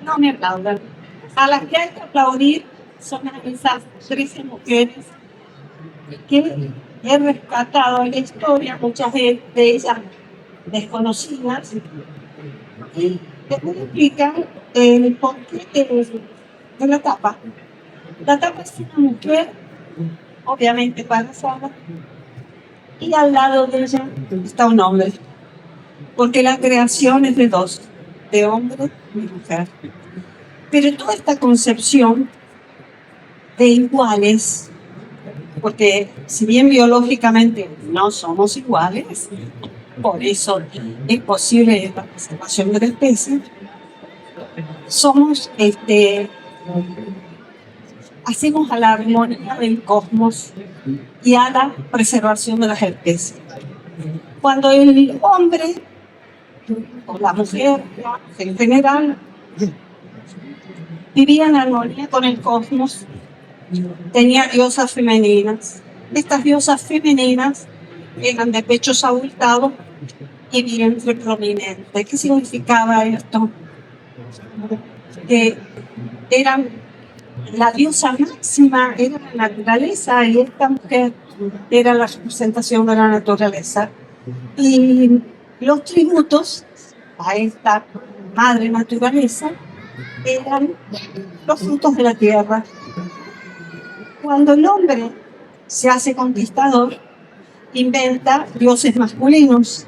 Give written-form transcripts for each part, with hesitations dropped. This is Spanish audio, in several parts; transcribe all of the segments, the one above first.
no me aplaudan. A las que hay que aplaudir son a esas 13 mujeres que he rescatado en la historia, muchas de ellas desconocidas, y les voy a explicar el porqué de la tapa. La tapa es una mujer, obviamente embarazada, y al lado de ella está un hombre, porque la creación es de dos, de hombre y mujer. Pero toda esta concepción de iguales, porque si bien biológicamente no somos iguales, por eso es posible la preservación de la especie, somos, hacemos a la armonía del cosmos y a la preservación de las especies. Cuando el hombre o la mujer en general vivía en armonía con el cosmos, tenía diosas femeninas. Estas diosas femeninas eran de pechos abultados y vientre prominente. ¿Qué significaba esto? Que eran la diosa máxima, era la naturaleza, y esta mujer era la representación de la naturaleza. Y los tributos a esta madre naturaleza eran los frutos de la tierra. Cuando el hombre se hace conquistador, inventa dioses masculinos,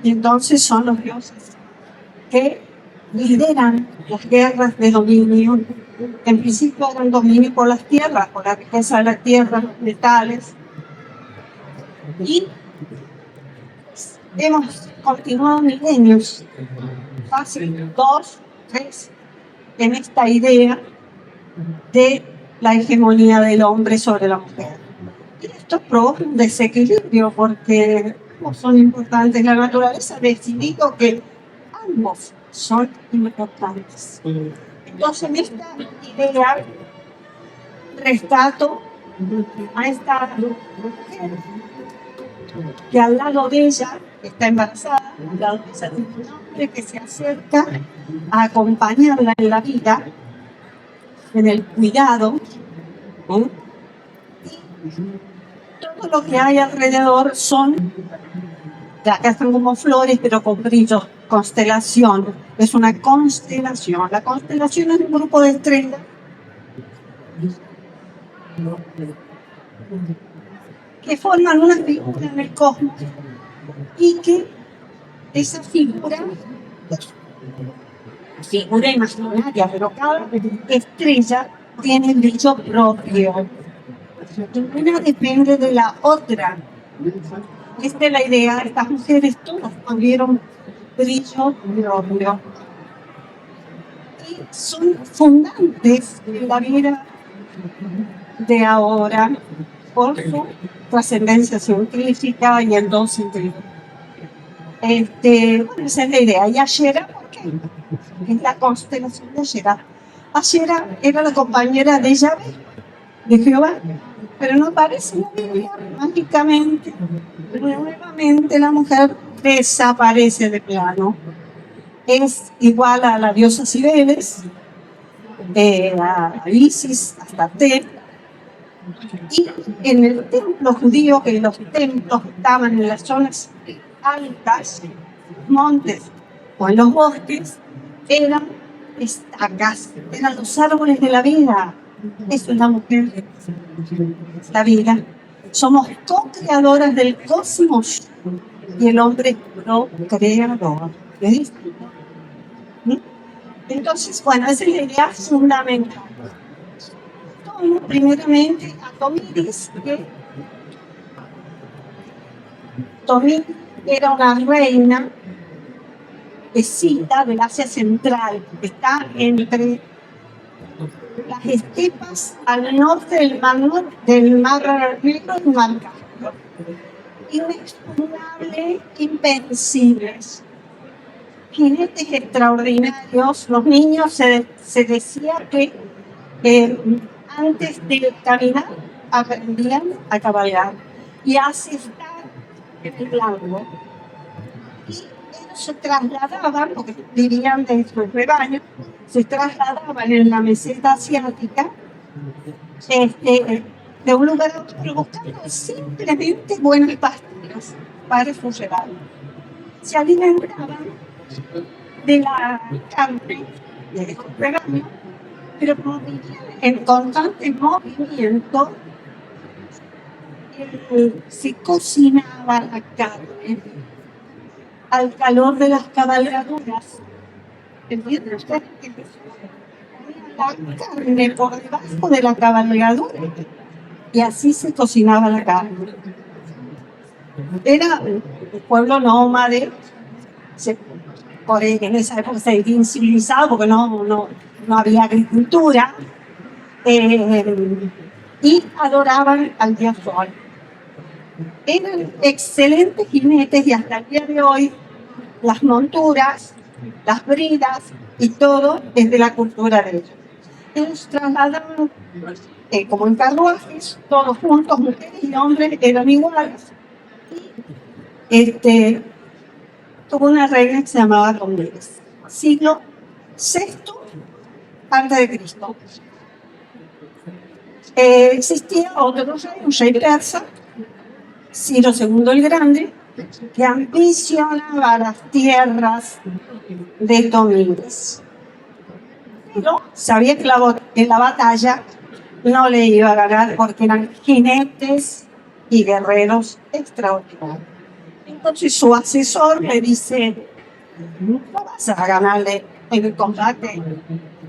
y entonces son los dioses que lideran las guerras de dominio. En principio eran dominio por las tierras, por la riqueza de las tierras, los metales, y hemos continuado milenios, fácil, 2, 3, en esta idea de la hegemonía del hombre sobre la mujer. Y esto provoca un desequilibrio, porque son importantes. La naturaleza ha decidido que ambos son importantes. Entonces, en esta idea, rescato a esta mujer que al lado de ella está embarazada, al lado de ella tiene un hombre que se acerca a acompañarla en la vida, en el cuidado, y todo lo que hay alrededor son, acá están como flores, pero con brillos, constelación. Es una constelación. La constelación es un grupo de estrellas que forman una figura en el cosmos, y que esa figura imaginaria, pero cada estrella tiene brillo propio. Una depende de la otra. Esta es la idea. Estas mujeres todas tuvieron brillo propio y son fundantes en la vida de ahora por su trascendencia científica y el don científico. Bueno, esa es la idea. Y Ashera, ¿por qué? Es la constelación de Ashera. Ashera era la compañera de Yahvé, de Jehová, pero no aparece en la Biblia. Mágicamente, nuevamente la mujer desaparece de plano. Es igual a la diosa Cibeles, a Isis, hasta Té. Y en el templo judío, que los templos estaban en las zonas altas, montes o en los bosques, eran estacas, eran los árboles de la vida. Eso es la mujer, la vida. Somos co-creadoras del cosmos y el hombre procreador. ¿Ves? Entonces, bueno, esa es la idea fundamental. Tomo primeramente a Tomidis, que Tomidis era una reina escita del Asia Central, que está entre las estepas al norte del Mar Negro y Mar Caspio. Inexpugnable, invencibles, jinetes extraordinarios. Los niños se decía que antes de caminar aprendían a cabalgar y a asestar en el blanco. Y ellos se trasladaban, porque vivían de sus rebaños, se trasladaban en la meseta asiática, de un lugar a otro, buscando simplemente buenas pasturas para sus rebaños. Se alimentaban de la carne de sus rebaños, pero como vivían en constante movimiento, se cocinaba la carne al calor de las cabalgaduras. ¿Entienden ustedes? La carne por debajo de la cabalgadura y así se cocinaba la carne. Era un pueblo nómade, en esa época se había incivilizado porque no había agricultura, y adoraban al dios Sol. Eran excelentes jinetes y hasta el día de hoy las monturas, las bridas y todo es de la cultura de ellos. Ellos trasladaban como en carruajes, todos juntos, mujeres y hombres eran iguales. Tuvo una reina que se llamaba Tomires, siglo VI antes de Cristo. Existía otro rey, un rey persa, Ciro II el Grande, que ambicionaba las tierras de Tomires. Pero sabía que en la batalla no le iba a ganar porque eran jinetes y guerreros extraordinarios. Entonces su asesor le dice: no vas a ganarle en el combate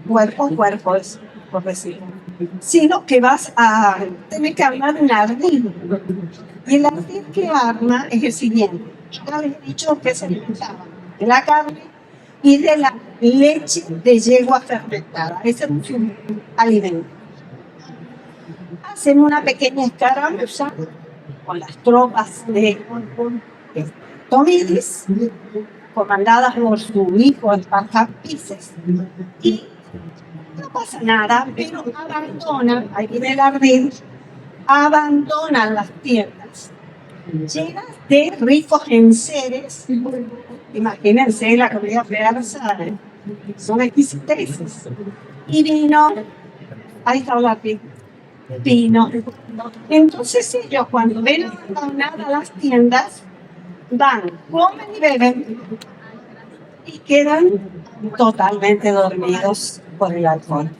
cuerpo a cuerpo, por decirlo, sino que vas a tener que armar un ardid. Y el ardid que arma es el siguiente: yo ya les he dicho que se alimentaba de la carne y de la leche de yegua fermentada. Ese es un alimento. Hacen una pequeña escaramuza con las tropas de Tomidis, comandadas por su hijo Espartapices, y no pasa nada, pero abandonan, ahí viene el ardid, abandonan las tiendas llenas de ricos enseres. Imagínense la comida persa, son exquisiteces. Y vino, ahí está el ardid, vino. Entonces ellos, cuando ven abandonadas las tiendas, van, comen y beben y quedan totalmente dormidos por el alcohol.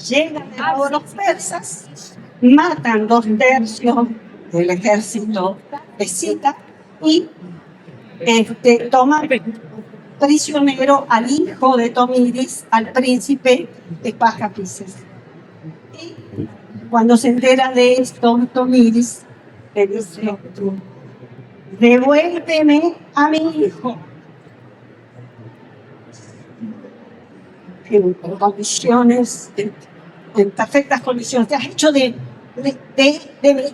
Llegan de nuevo los persas, matan 2/3 del ejército escita y toman prisionero al hijo de Tomidis, al príncipe Espartapices. Y cuando se entera de esto, Tomidis le dice: devuélveme a mi hijo en condiciones, en perfectas condiciones. Te has hecho de mi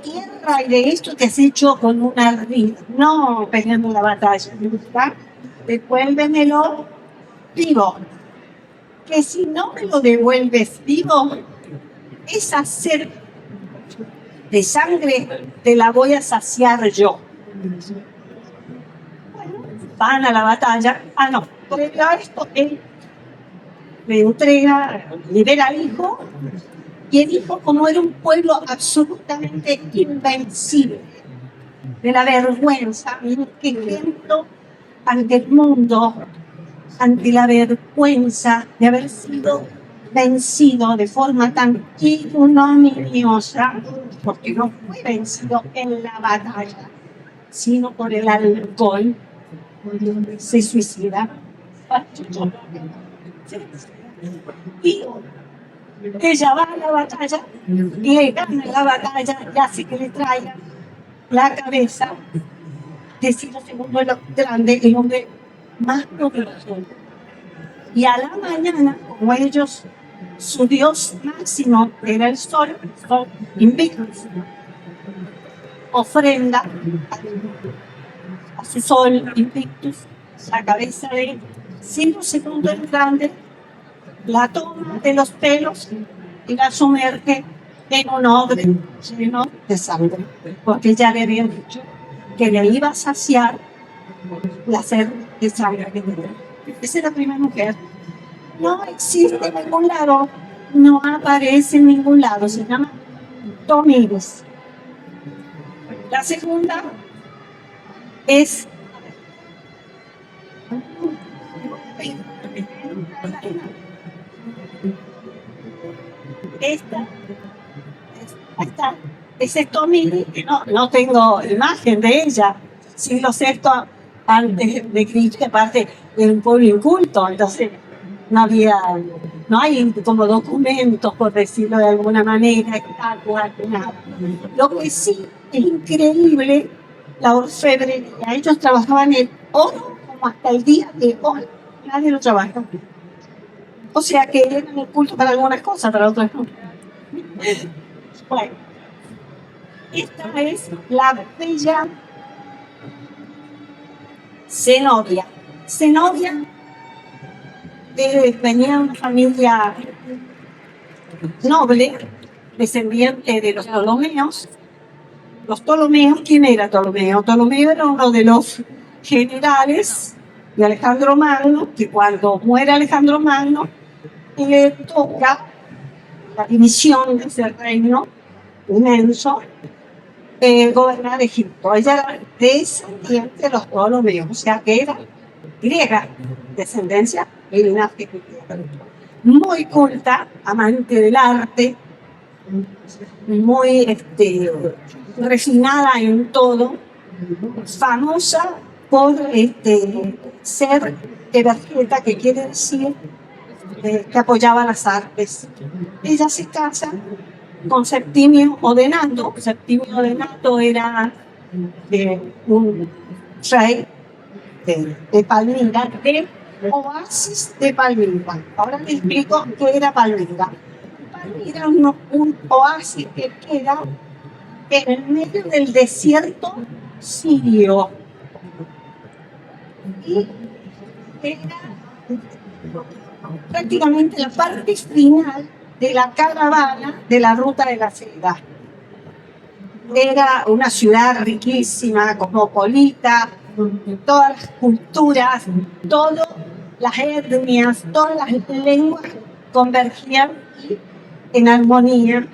tierra y de esto te has hecho con un ardid, no peleando la batalla, ¿verdad? Devuélvemelo vivo, que si no me lo devuelves vivo, esa sed de sangre te la voy a saciar yo. Bueno, van a la batalla. No, previo a esto, él le entrega, libera al hijo, y el hijo, como era un pueblo absolutamente invencible, de la vergüenza, miren qué ejemplo ante el mundo, ante la vergüenza de haber sido vencido de forma tan ignominiosa, porque no fue vencido en la batalla, sino por el alcohol, se suicida. Y ella va a la batalla, le gana la batalla y hace que le traigan la cabeza de Ciro II el Grande, el hombre más poderoso. Y a la mañana, como ellos, su dios máximo era el sol Invictus, ofrenda a su sol Invictus la cabeza de Ciro II el Grande, la toma de los pelos y la sumerge en un odre lleno de sangre, porque ya le habían dicho que le iba a saciar la sed de sangre que tenía. Esa es la primera mujer. No existe en ningún lado, no aparece en ningún lado, se llama Tomires. La segunda es esta, esta, ese Tomiri, que no tengo imagen de ella, siglo sexto antes de Cristo, aparte era un pueblo inculto, entonces no hay como documentos, por decirlo de alguna manera, estatuas, nada. Lo que sí es increíble, la orfebrería, ellos trabajaban el oro como hasta el día de hoy, nadie lo trabaja. O sea que eran un culto para algunas cosas, para otras no. Bueno, esta es la bella Zenobia. Zenobia venía de una familia noble, descendiente de los Ptolomeos. Los Ptolomeos, ¿quién era Ptolomeo? Ptolomeo era uno de los generales de Alejandro Magno, que cuando muere Alejandro Magno, le toca la división de ese reino inmenso, gobernar Egipto. Ella era descendiente de los Ptolomeos, o sea que era griega, descendencia de linaje griego. Muy culta, amante del arte, muy refinada en todo, famosa por ser evergeta, que quiere decir que apoyaba las artes. Ella se casa con Septimio Odenato. Septimio Odenato era un rey de Palmira, del oasis de Palmira. Ahora te explico qué era Palmira. Palmira era un oasis que queda en el medio del desierto sirio. Y era prácticamente la parte final de la caravana de la Ruta de la Seda. Era una ciudad riquísima, cosmopolita, todas las culturas, todas las etnias, todas las lenguas convergían en armonía,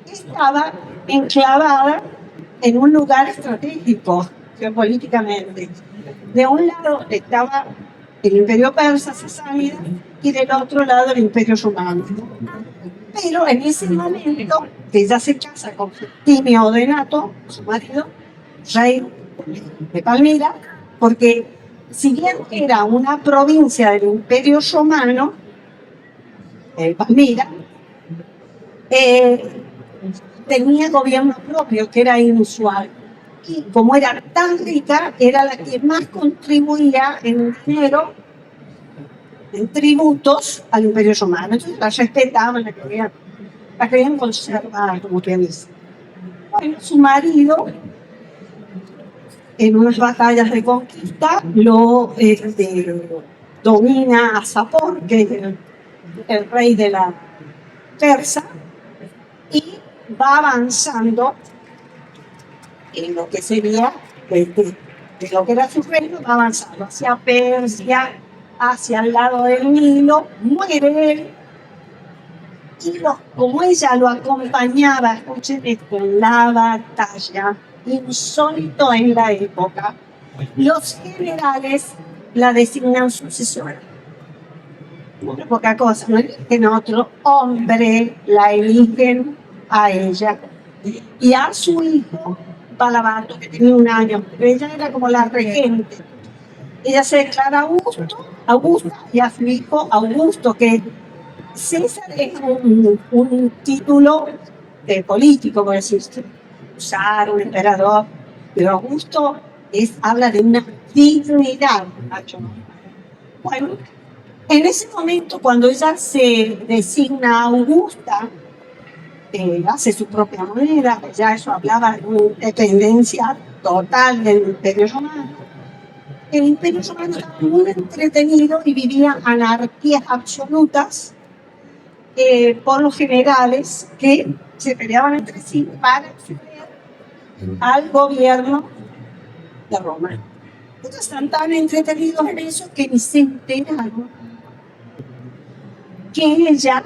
Estaba enclavada en un lugar estratégico, geopolíticamente. De un lado estaba el imperio persa sasánida y del otro lado el imperio romano. Pero en ese momento, que ella se casa con Septimio Odenato, su marido, rey de Palmira, porque si bien era una provincia del imperio romano, Palmira, tenía gobierno propio, que era inusual. Y como era tan rica, era la que más contribuía en dinero, en tributos al imperio romano. Entonces la respetaban, la querían conservar, como quien dice. Bueno, su marido, en unas batallas de conquista, lo domina a Sapor, que es el rey de la Persa, y va avanzando en lo que sería de lo que era su reino, va avanzando hacia Persia, hacia el lado del Nilo, muere él, y como ella lo acompañaba, escuchen esto, en la batalla, insólito en la época, los generales la designan sucesora. Una poca cosa, no eligen a otro hombre, la eligen a ella. Y a su hijo, Palabato, que tenía 1 año, pero ella era como la regente. Ella se declara Augusta, y a su hijo Augusto, que César es un título político, por decirse, usar un emperador, pero Augusto habla de una dignidad. Bueno, en ese momento, cuando ella se designa Augusta, hace su propia moneda, ya eso hablaba de una dependencia total del Imperio Romano. El Imperio Romano estaba muy entretenido y vivía anarquías absolutas por los generales que se peleaban entre sí para acceder al gobierno de Roma. Entonces están tan entretenidos en eso que ni se enteraron que ella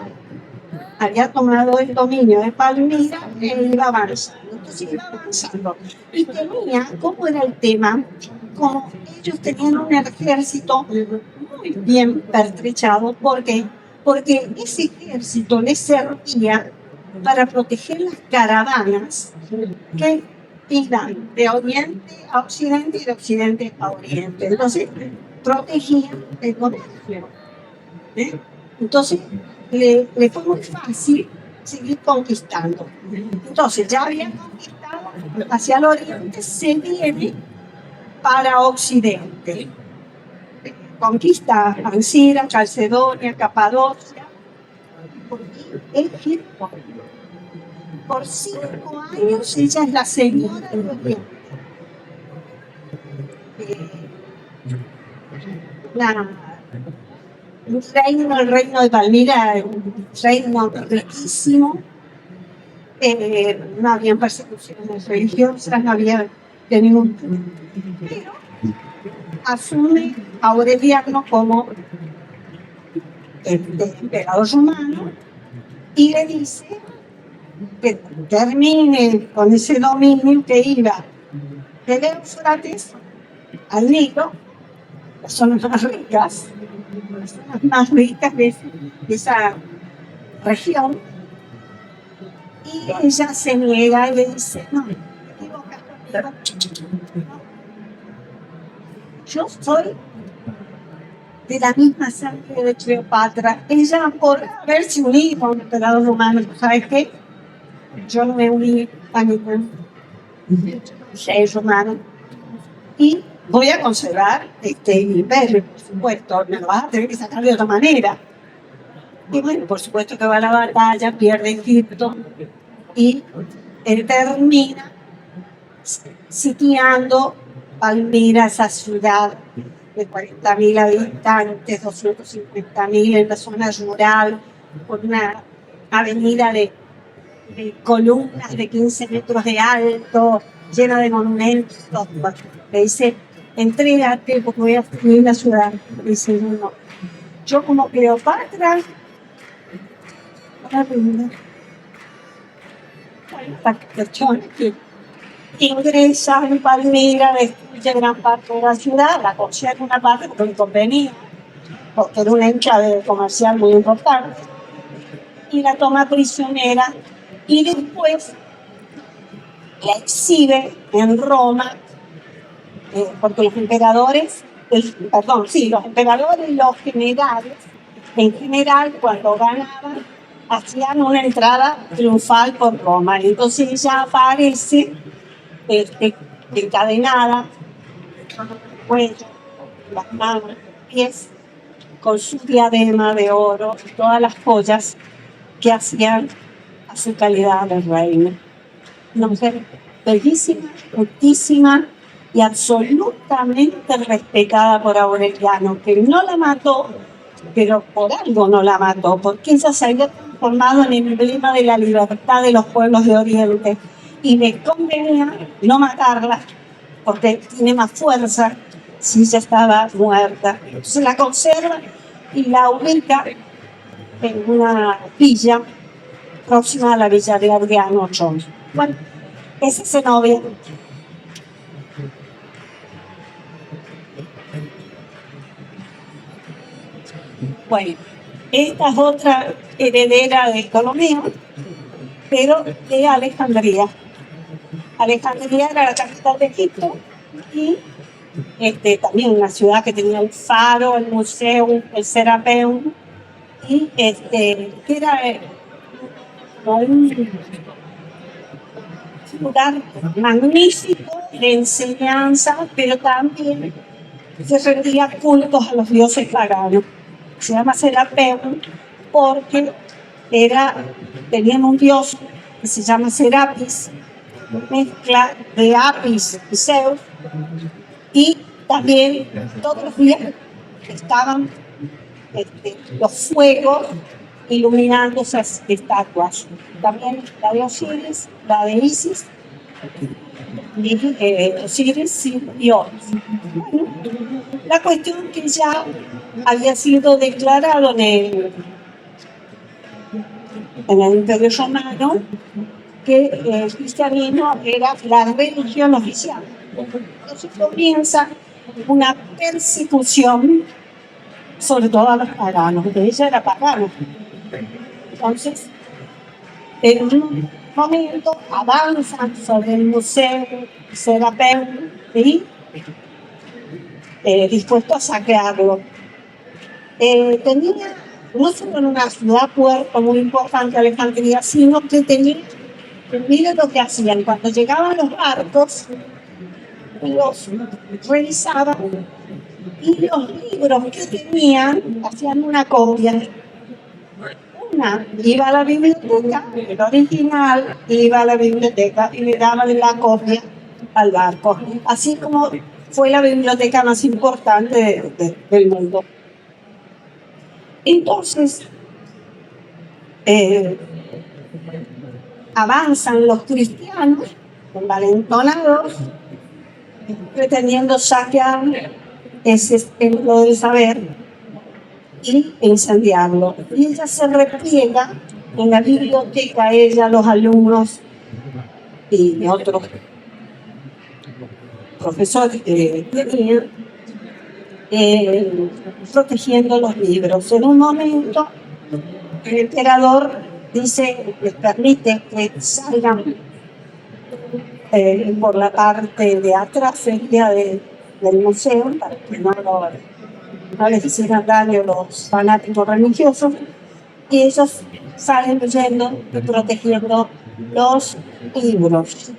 había tomado el dominio de Palmira e iba avanzando. Entonces iba avanzando. Y tenía, ¿cómo era el tema? Como ellos tenían un ejército muy bien pertrechado. ¿Por qué? Porque ese ejército les servía para proteger las caravanas que iban de oriente a occidente y de occidente a oriente. Entonces, protegían el comercio. ¿Eh? Entonces, le fue muy fácil seguir conquistando. Entonces, ya habían conquistado hacia el oriente, se viene para occidente. Conquista Ancira, Calcedonia, Capadocia, y Egipto. Por 5 años ella es la señora de Oriente. El reino de Palmira, un reino riquísimo. No había persecuciones religiosas, no había de ningún tipo. Pero asume a Aureliano como emperador romano y le dice que termine con ese dominio que iba del Éufrates al Nilo, las zonas más ricas de esa región, y ella se niega y le dice, no, te equivocas conmigo. Yo soy de la misma sangre de Cleopatra. Ella, por haberse unido a un emperador romano, ¿sabes qué? Yo no me uní a ningún rey romano y voy a conservar este imperio, por supuesto, me lo vas a tener que sacar de otra manera. Y bueno, por supuesto que va a la batalla, pierde Egipto y él termina sitiando Palmira, esa ciudad de 40.000 habitantes, 250.000 en la zona rural, por una avenida de columnas de 15 metros de alto, llena de monumentos. Le dice, entrégate porque voy a destruir la ciudad. Le dice, no. Yo como Cleopatra, una rinda. Bueno, esta cuestión aquí. Ingresa en Palmira, destruye gran parte de la ciudad, la conserva una parte porque le convenía, porque era un enclave comercial muy importante, y la toma prisionera y después la exhibe en Roma, porque los emperadores y los generales, en general, cuando ganaban, hacían una entrada triunfal por Roma. Entonces ella aparece encadenada, el cuello, las manos, los pies, con su diadema de oro y todas las joyas que hacían a su calidad de reina. Una mujer bellísima, altísima y absolutamente respetada por Aureliano, que no la mató, pero por algo no la mató, porque ella se había transformado en emblema de la libertad de los pueblos de Oriente y le convenía no matarla porque tiene más fuerza si ella estaba muerta. Se la conserva y la ubica en una villa próxima a la villa de Adriano Chon. Bueno, ese es Zenobia. Bueno, esta es otra heredera de Ptolomeo, pero de Alejandría. Alejandría era la capital de Egipto y también una ciudad que tenía el faro, el museo, el Serapeum, y que era un lugar magnífico de enseñanza, pero también se rendía cultos a los dioses paganos. Se llama Serapeum porque tenían un dios que se llama Serapis, mezcla de Apis y Zeus, y también todos los días estaban los fuegos iluminando esas estatuas. También la de Osiris, la de Isis, y Osiris y Horus. Bueno, la cuestión que ya había sido declarado en el Imperio Romano que el cristianismo era la religión oficial. Entonces comienza una persecución sobre todo a los paganos, porque ella era pagana. Entonces, en un momento avanzan sobre el museo Serapeu y dispuesto a saquearlo. Tenía no solo una ciudad puerto muy importante, Alejandría, sino que tenía, miren lo que hacían, cuando llegaban los barcos, los revisaban y los libros que tenían hacían una copia. Una iba a la biblioteca, el original iba a la biblioteca y le daban la copia al barco. Así como fue la biblioteca más importante del mundo. Entonces, avanzan los cristianos, envalentonados, pretendiendo saquear ese templo del saber y incendiarlo. Y ella se repliega en la biblioteca, ella, los alumnos y otros profesores que tenían, protegiendo los libros. En un momento, el emperador dice, les permite que salgan por la parte de atrás sería del museo, para que no les hicieran daño los fanáticos religiosos, y ellos salen leyendo y protegiendo los libros.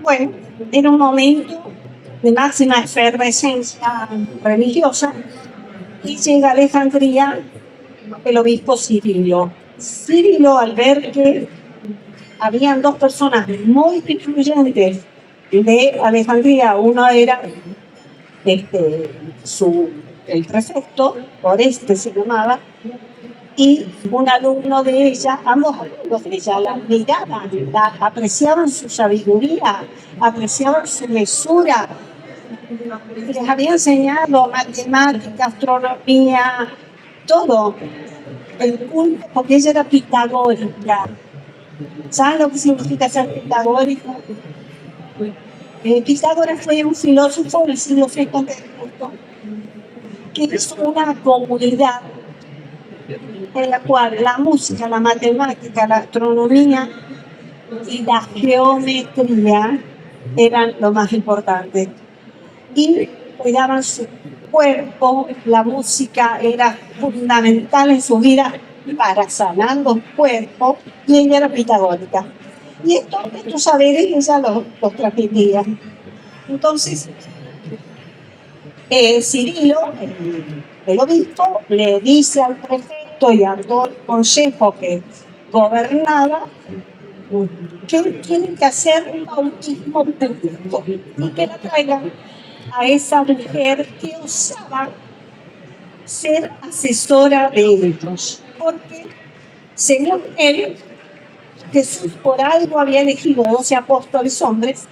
Bueno, era un momento de máxima efervescencia religiosa y llega a Alejandría el obispo Cirilo. Cirilo, al ver que habían dos personas muy influyentes de Alejandría, uno era el prefecto, Oreste se llamaba, y un alumno de ella, ambos alumnos de ella la miraban, apreciaban su sabiduría, apreciaban su mesura, les había enseñado matemática, astronomía, todo, el culto, porque ella era pitagórica. ¿Saben lo que significa ser pitagórico? Pitágoras fue un filósofo del siglo VI que hizo una comunidad en la cual la música, la matemática, la astronomía y la geometría eran lo más importante. Y cuidaban su cuerpo, la música era fundamental en su vida para sanar los cuerpos, y ella era pitagórica. Y estos saberes ella los transmitía. Entonces, Cirilo, el obispo, le dice al prefecto y a todo el consejo que gobernaba que tienen que hacer un bautismo público y que la traigan a esa mujer que osaba ser asesora de ellos. Porque, según él, Jesús por algo había elegido 12 apóstoles hombres,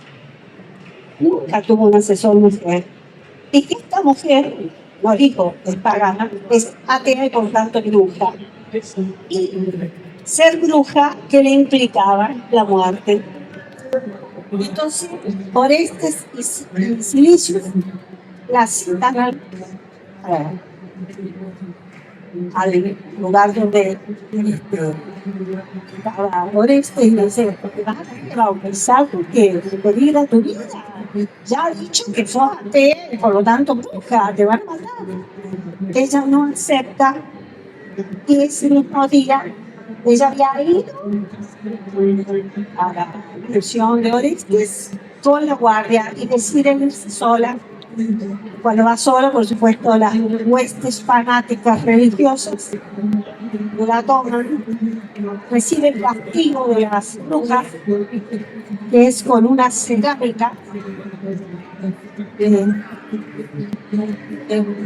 nunca tuvo un asesor mujer. Y que esta mujer, no dijo, es pagana, es atea y por tanto bruja. Y ser bruja, que le implicaba la muerte. Entonces, Orestes y Cilicius la citan al lugar donde estaba Orestes y le dice, vas a bautizar porque peligro tu vida. Ya ha dicho que sos atea y por lo tanto bruja, te van a matar. Ella no acepta, y ese mismo día ella había ido a la prisión de Orestes con la guardia y decide irse sola. Cuando va sola, por supuesto, las huestes fanáticas religiosas la toman, recibe el castigo de las brujas, que es con una cerámica,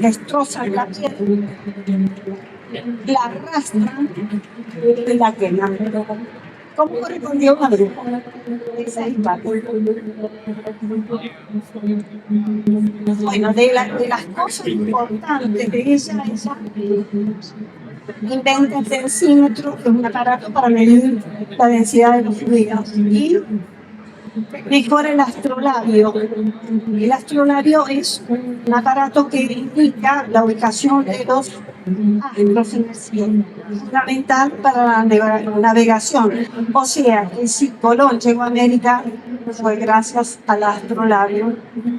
destrozan la piel, la arrastran y la queman. ¿Cómo correspondió a grupo? Esa es parte. Bueno, de las cosas importantes de ella inventa el tensímetro, que es un aparato para medir la densidad de los fluidos, y mejora el astrolabio. El astrolabio es un aparato que indica la ubicación de los astros en el cielo, fundamental para la navegación. O sea, que si Colón llegó a América fue gracias al astrolabio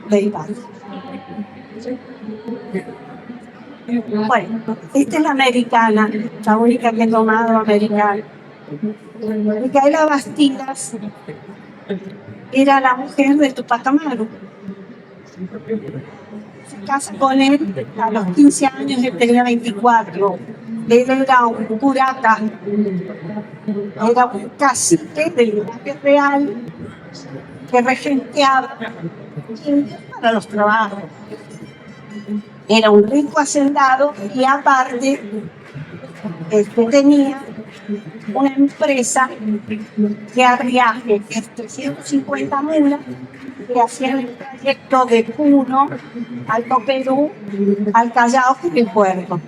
de Iván. Bueno, esta es la americana, la única que he tomado americana. Micaela Bastidas era la mujer de Tupac Amaru. Se casa con él a los 15 años, él tenía 24. Él era un curaca, era un cacique del linaje real que regenteaba indios para los trabajos. Era un rico hacendado y aparte tenía una empresa que arriaje, que es 350 mulas, que hacían el trayecto de Puno, Alto Perú, al Callao y el puerto.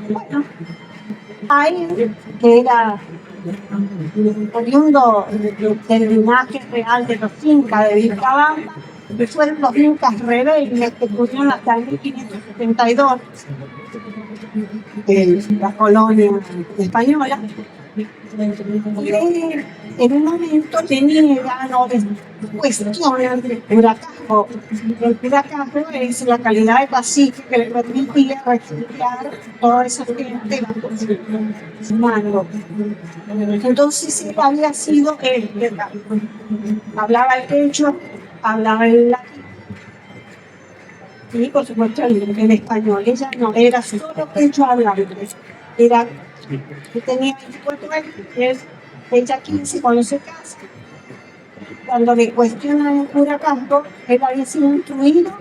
Bueno, ahí, que era oriundo del linaje real de los incas de Vilcabamba, que fueron los incas rebeldes que tuvieron hasta el 1572 la colonia española. Y en un momento tenían o cuestionan el curacajo. El curacajo es la calidad de cacique que le permitía refugiar toda esa gente bajo su mando. Entonces él había sido el que hablaba el quechua, hablaba el latín y por supuesto el español. Ella no era solo quechua hablante, era que tenía 24 años, ella 15 cuando se casa. Cuando le cuestionan el curacajo, él había sido instruido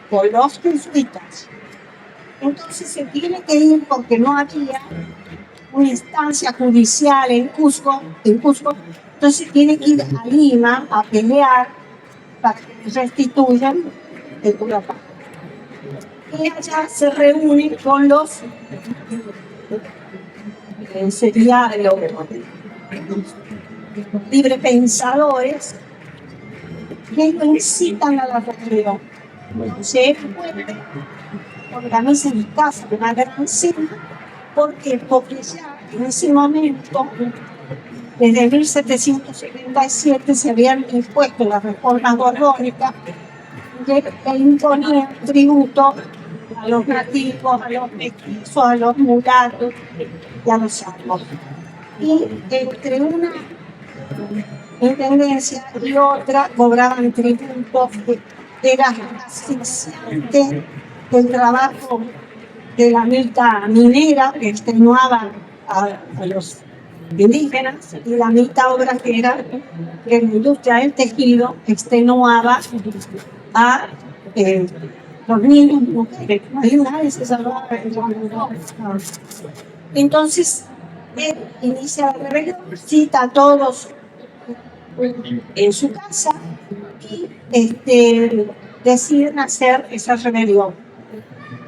por los jesuitas. Entonces se tiene que ir porque no había una instancia judicial en Cusco, entonces tiene que ir a Lima a pelear para que restituyan el curacajo. Y allá se reúne con los sería los librepensadores que incitan a la rebelión. Se organiza en casa una gran cena. Porque ya en ese momento, desde 1777, se habían impuesto las reformas borbónicas que imponían tributo a los nativos, a los mestizos, a los mulatos y a los sardos. Y entre una intendencia y otra cobraban tributos que era asfixiante del trabajo de la milta minera que extenuaba a los indígenas y la milta obra que era la industria del tejido extenuaba a los niños y mujeres. Hay una vez se salvaba. Entonces él inicia la rebelión, cita a todos en su casa y deciden hacer esa rebelión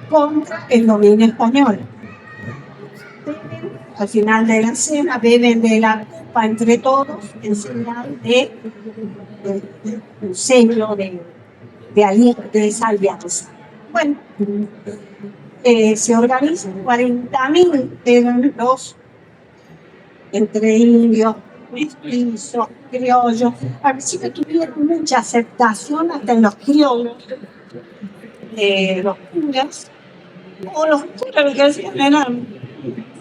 contra el dominio español. Al final de la cena beben de la copa entre todos en señal de un sello de esa alianza. Bueno, se organizan 40.000 eran los entre indios, mestizos, criollos. Al principio tuvieron mucha aceptación hasta en los criollos, los curas, o los curas lo que hacían eran,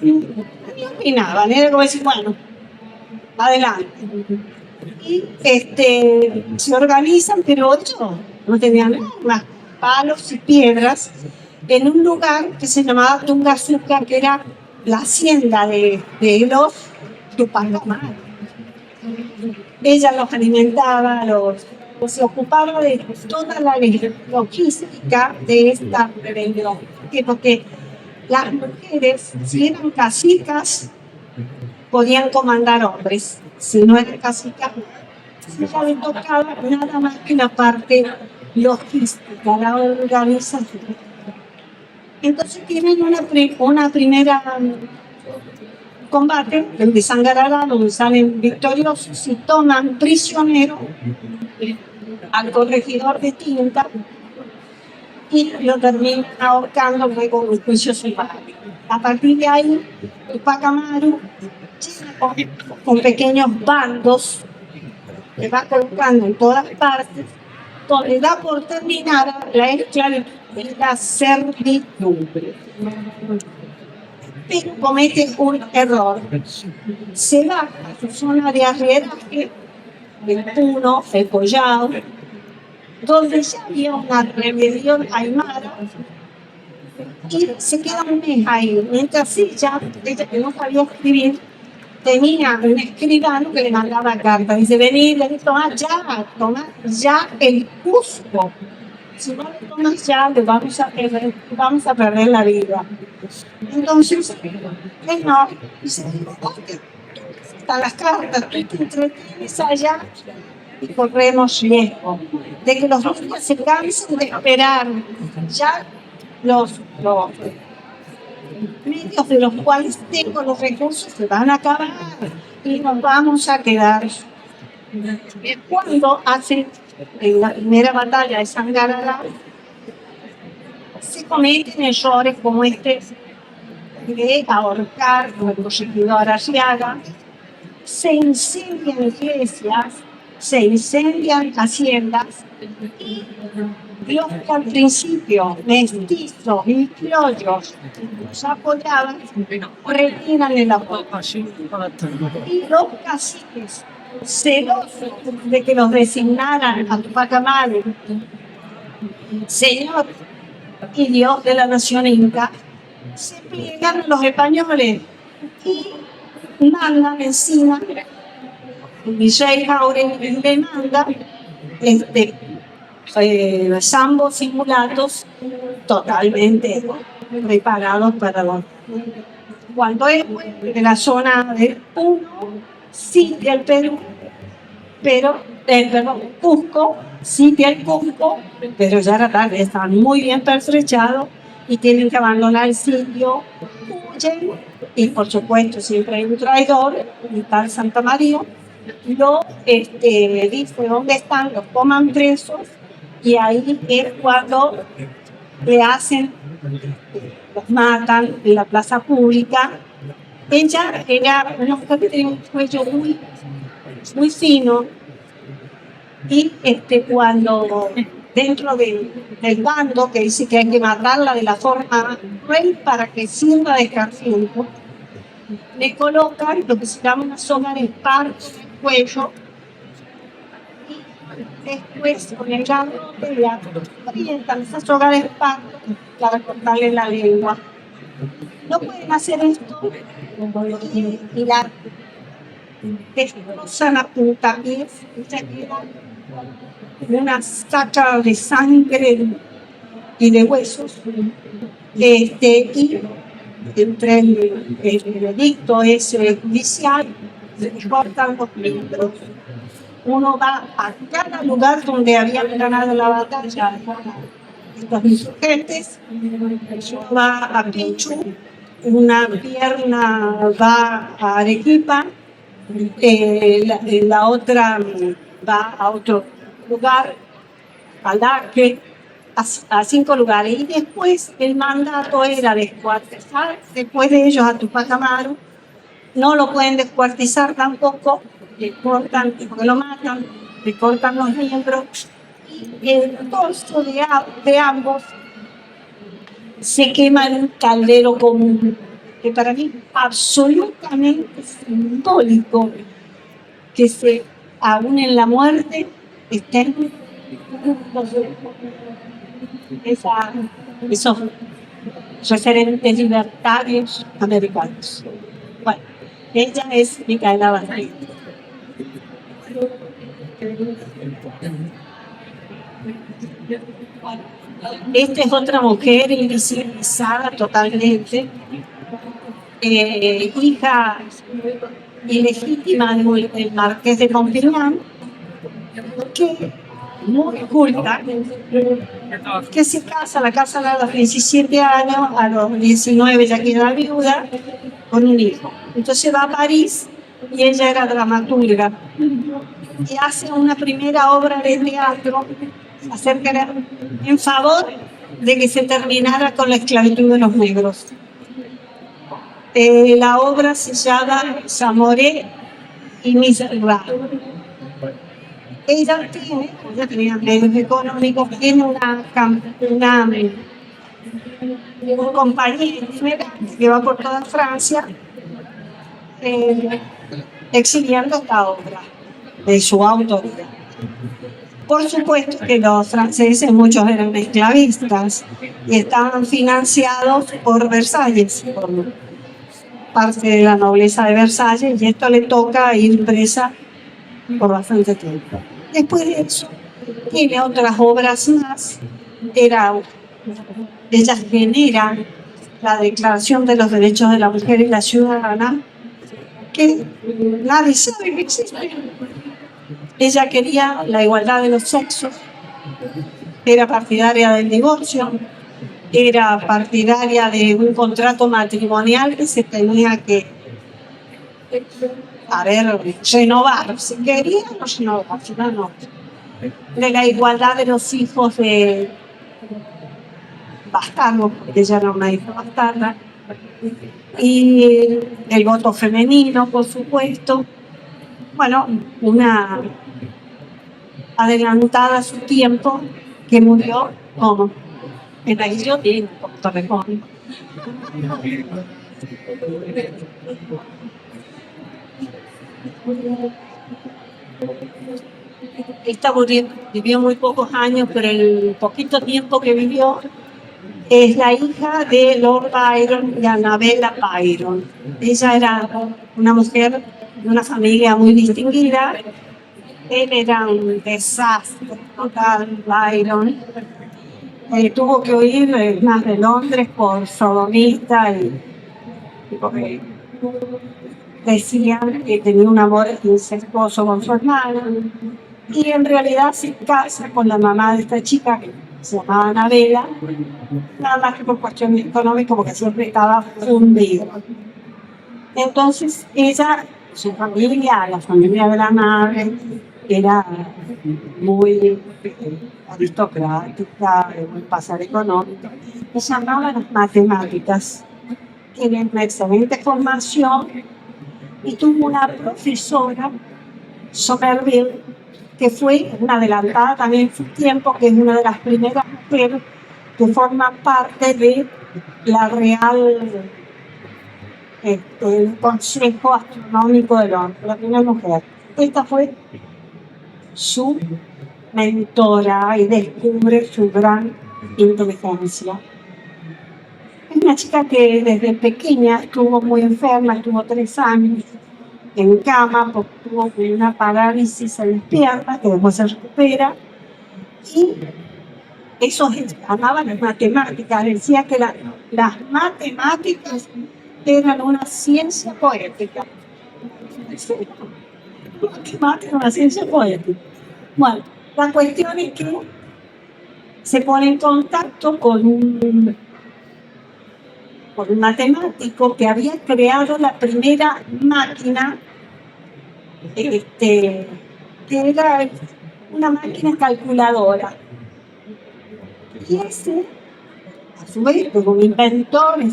no opinaban, era como decir, bueno, adelante. Y se organizan, pero ellos no tenían más palos y piedras, en un lugar que se llamaba Tungazuca, que era la hacienda de los Tupac Amaru. Ella los alimentaba, se ocupaba de toda la logística de esta rebelión. Porque las mujeres, si eran cacicas, podían comandar hombres, si no era cacica. Ya le tocaba nada más que la parte logística, la organización. Entonces tienen una primera combate, el de Sangarara, donde salen victoriosos y toman prisionero al corregidor de Tinta y lo terminan ahorcando luego en un juicio sumario. A partir de ahí, Tupac Amaru, con pequeños bandos, que va colocando en todas partes, donde da por terminada la esclavitud y la servidumbre. Pero comete un error. Se va a su zona de arrieraje, el Puno, el Collao, donde ya había una rebelión aymara, y se queda un mes ahí. Mientras ella que no sabía escribir, tenía un escribano que le mandaba cartas. Dice, vení, toma ya el Cusco. Si no lo tomas ya, le vamos a perder la vida. Entonces, él no, dice, están las cartas, tú te entretienes allá y corremos riesgo de que los rusos se cansen de esperar. Ya los medios de los cuales tengo los recursos se van a acabar y nos vamos a quedar. Cuando hacen en la primera batalla de Sangarara, se cometen errores como este de ahorcar al corregidor Arriaga, se incendian iglesias, se incendian haciendas, y los que al principio mestizos y criollos los apoyaban, retiran el apoyo. Y los caciques, celosos de que los designaran a Tupac Amaru señor y Dios de la nación inca, se pliegan a los españoles y mandan encima, el virrey Jauregui le manda zambos simulados totalmente preparados para los. Cuando es de la zona de Puno, sí del Perú, pero Cusco, sí del Cusco, pero ya era tarde, estaban muy bien pertrechados y tienen que abandonar el sitio, huyen, y por supuesto siempre hay un traidor, un tal Santa María, lo dice dónde están, los toman presos, y ahí es cuando le hacen, los matan en la plaza pública. Ella era una mujer que tenía un cuello muy fino, y cuando dentro del bando que dice que hay que matarla de la forma cruel para que sirva de escarmiento, le colocan lo que se llama una soga de esparto en el cuello, y después con el garrote le aprietan esa soga de esparto para cortarle la lengua. No pueden hacer esto y la destrozan a puntapiés, ella queda una saca de sangre y de huesos, y entre el edicto ese judicial se cortan los miembros. Uno va a cada lugar donde habían ganado la batalla los insurgentes, uno va a Pichu, una pierna va a Arequipa, la otra va a otro lugar, a Laque, a 5 lugares. Y después el mandato era descuartizar, después de ellos a Tupac Amaru, no lo pueden descuartizar tampoco, le cortan, porque lo matan, le cortan los miembros, y el torso de ambos se quema en un caldero común, que para mí es absolutamente simbólico que aún en la muerte estén esos referentes libertarios americanos. Bueno, ella es Micaela Barriga. Esta es otra mujer invisibilizada totalmente, hija ilegítima del marqués de Pompignan, que muy culta, que se casa, la casan a los 17 años, a los 19 ya queda viuda, con un hijo. Entonces va a París y ella era dramaturga y hace una primera obra de teatro en favor de que se terminara con la esclavitud de los negros. La obra se llama Zamoré y Miserable. Ella tenía medios económicos, tiene una compañía que va por toda Francia exhibiendo esta obra de su autoría. Por supuesto que los franceses, muchos eran esclavistas y estaban financiados por Versalles, por parte de la nobleza de Versalles, y esto le toca ir presa por bastante tiempo. Después de eso, tiene otras obras más. Ellas generan la Declaración de los Derechos de la Mujer y la Ciudadana, que nadie sabe que existe. Ella quería la igualdad de los sexos, era partidaria del divorcio, era partidaria de un contrato matrimonial que se tenía que renovar. Si quería, no renovaba, si no. De la igualdad de los hijos de bastardos, porque ella era una hija bastarda, y el voto femenino, por supuesto. Bueno, una adelantada a su tiempo, que murió como en la guillotina, como Torrejón. Esta vivió muy pocos años, pero el poquito tiempo que vivió es la hija de Lord Byron y Annabella Byron. Ella era una mujer de una familia muy distinguida. Él era un desastre total, Byron. Tuvo que huir más de Londres por sodomista y porque decían que tenía un amor incestuoso con su hermana. Y en realidad se casa con la mamá de esta chica, que se llamaba Annabella, nada más que por cuestiones económicas, porque siempre estaba fundida. Entonces ella, su familia, la familia de la madre, era muy aristocrática, de muy pasar económico. Se llamaban las matemáticas. Tiene una excelente formación y tuvo una profesora, Somerville, que fue una adelantada también en su tiempo, que es una de las primeras mujeres que forma parte de la Real el Consejo Astronómico de Londres, la primera mujer. Esta fue su mentora y descubre su gran inteligencia. Es una chica que desde pequeña estuvo muy enferma, estuvo 3 años en cama porque tuvo una parálisis en las piernas, que después se recupera, y eso amaban las matemáticas. Decía que las matemáticas eran una ciencia poética. Matemática, una ciencia poética. Bueno, la cuestión es que se pone en contacto con un matemático que había creado la primera máquina, que era una máquina calculadora. Y ese, a su vez, como inventor,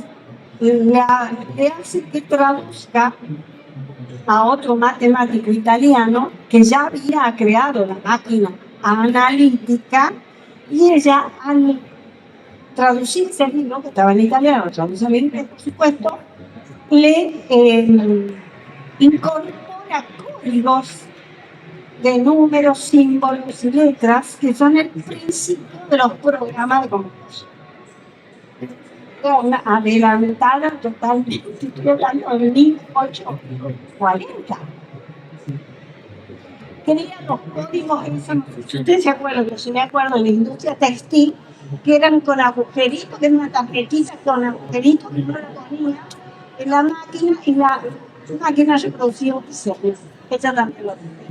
le hace que traduzca a otro matemático italiano que ya había creado la máquina analítica, y ella, al traducir ese libro, que estaba en italiano, traduce bien, por supuesto, le incorpora códigos de números, símbolos y letras que son el principio de los programas de computación. Era una adelantada totalmente, estoy hablando de 1840. Crea los códigos, si ustedes se acuerdan, yo me acuerdo de la industria textil, que eran con agujeritos, que eran una tarjetita con agujeritos que uno la ponía en la máquina y la máquina reproductiva oficial. Ella también lo tiene.